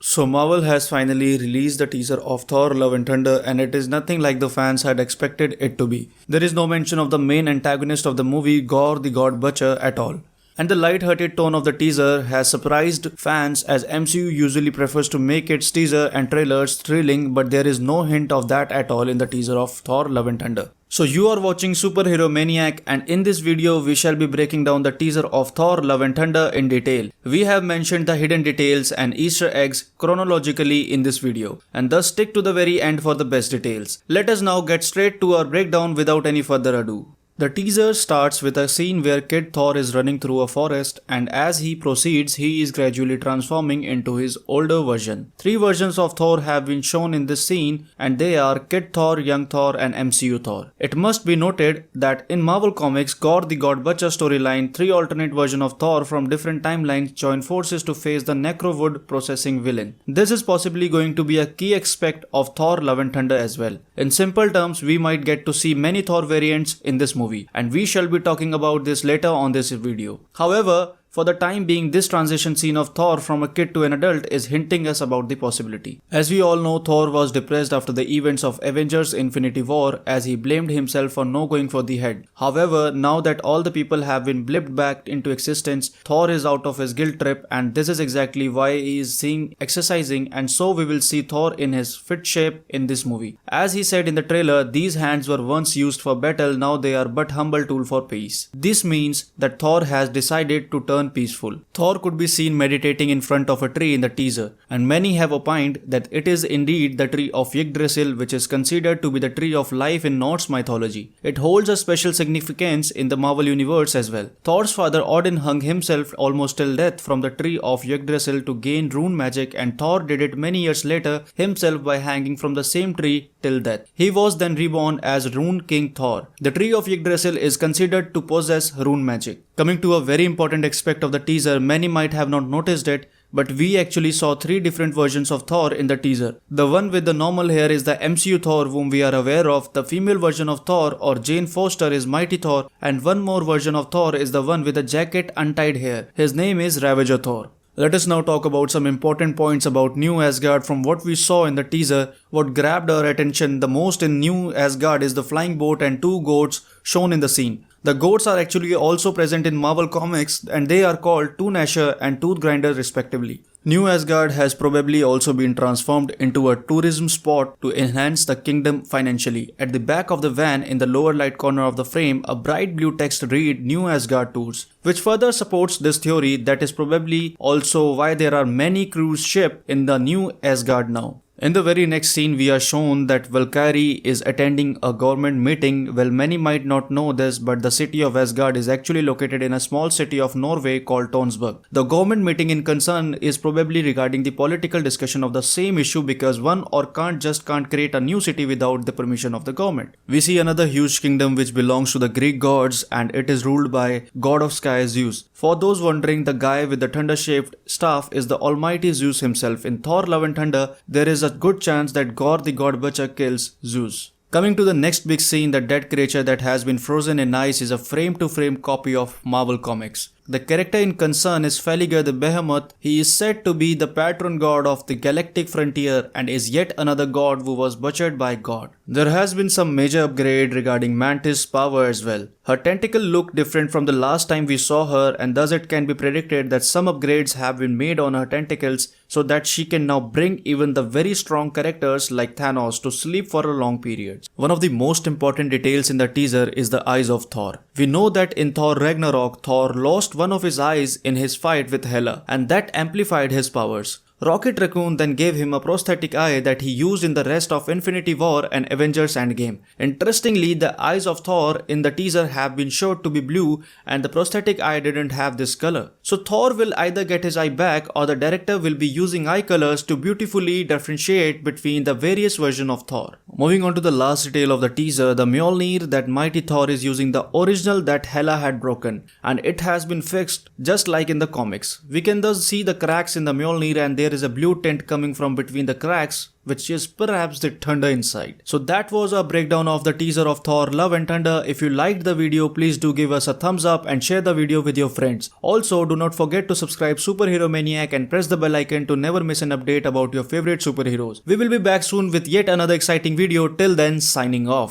So Marvel has finally released the teaser of Thor Love and Thunder, and it is nothing like the fans had expected it to be. There is no mention of the main antagonist of the movie, Gore the God Butcher, at all. And the light-hearted tone of the teaser has surprised fans, as MCU usually prefers to make its teaser and trailers thrilling, but there is no hint of that at all in the teaser of Thor Love and Thunder. So you are watching Superhero Maniac, and in this video we shall be breaking down the teaser of Thor Love and Thunder in detail. We have mentioned the hidden details and Easter eggs chronologically in this video, and thus stick to the very end for the best details. Let us now get straight to our breakdown without any further ado. The teaser starts with a scene where Kid Thor is running through a forest, and as he proceeds, he is gradually transforming into his older version. 3 versions of Thor have been shown in this scene, and they are Kid Thor, Young Thor, and MCU Thor. It must be noted that in Marvel Comics Gore the God Butcher storyline, 3 alternate versions of Thor from different timelines join forces to face the Necrowood processing villain. This is possibly going to be a key aspect of Thor Love and Thunder as well. In simple terms, we might get to see many Thor variants in this movie, and we shall be talking about this later on this video. However, for the time being, this transition scene of Thor from a kid to an adult is hinting us about the possibility. As we all know, Thor was depressed after the events of Avengers Infinity War, as he blamed himself for not going for the head. However, now that all the people have been blipped back into existence, Thor is out of his guilt trip, and this is exactly why he is seen exercising, and so we will see Thor in his fit shape in this movie. As he said in the trailer, these hands were once used for battle, now they are but humble tool for peace. This means that Thor has decided to turn peaceful. Thor could be seen meditating in front of a tree in the teaser, and many have opined that it is indeed the tree of Yggdrasil, which is considered to be the tree of life in Norse mythology. It holds a special significance in the Marvel universe as well. Thor's father Odin hung himself almost till death from the tree of Yggdrasil to gain rune magic, and Thor did it many years later himself by hanging from the same tree till death. He was then reborn as Rune King Thor. The tree of Yggdrasil is considered to possess rune magic. Coming to a very important aspect of the teaser, many might have not noticed it, but we actually saw 3 different versions of Thor in the teaser. The one with the normal hair is the MCU Thor whom we are aware of, the female version of Thor or Jane Foster is Mighty Thor, and one more version of Thor is the one with the jacket untied hair. His name is Ravager Thor. Let us now talk about some important points about New Asgard from what we saw in the teaser. What grabbed our attention the most in New Asgard is the flying boat and 2 goats shown in the scene. The goats are actually also present in Marvel Comics, and they are called Toon Asher and Tooth Grinder respectively. New Asgard has probably also been transformed into a tourism spot to enhance the kingdom financially. At the back of the van in the lower right corner of the frame, a bright blue text read New Asgard Tours, which further supports this theory. That is probably also why there are many cruise ships in the New Asgard now. In the very next scene, we are shown that Valkyrie is attending a government meeting. Well, many might not know this, but the city of Asgard is actually located in a small city of Norway called Tonsberg. The government meeting in concern is probably regarding the political discussion of the same issue, because one or can't create a new city without the permission of the government. We see another huge kingdom which belongs to the Greek gods, and it is ruled by God of Sky Zeus. For those wondering, the guy with the thunder-shaped staff is the almighty Zeus himself. In Thor Love and Thunder, there is a good chance that Gore the God Butcher kills Zeus. Coming to the next big scene, the dead creature that has been frozen in ice is a frame-to-frame copy of Marvel Comics. The character in concern is Feliger the Behemoth. He is said to be the patron god of the galactic frontier and is yet another god who was butchered by God. There has been some major upgrade regarding Mantis' power as well. Her tentacle look different from the last time we saw her, and thus it can be predicted that some upgrades have been made on her tentacles so that she can now bring even the very strong characters like Thanos to sleep for a long period. One of the most important details in the teaser is the eyes of Thor. We know that in Thor Ragnarok, Thor lost one of his eyes in his fight with Hela, and that amplified his powers. Rocket Raccoon then gave him a prosthetic eye that he used in the rest of Infinity War and Avengers Endgame. Interestingly, the eyes of Thor in the teaser have been shown to be blue, and the prosthetic eye didn't have this color. So Thor will either get his eye back, or the director will be using eye colors to beautifully differentiate between the various versions of Thor. Moving on to the last detail of the teaser, the Mjolnir that Mighty Thor is using the original that Hela had broken, and it has been fixed just like in the comics. We can thus see the cracks in the Mjolnir, and there there is a blue tint coming from between the cracks, which is perhaps the thunder inside. So that was our breakdown of the teaser of Thor Love and Thunder. If you liked the video, please do give us a thumbs up and share the video with your friends. Also, do not forget to subscribe Superhero Maniac and press the bell icon to never miss an update about your favorite superheroes. We will be back soon with yet another exciting video. Till then, signing off.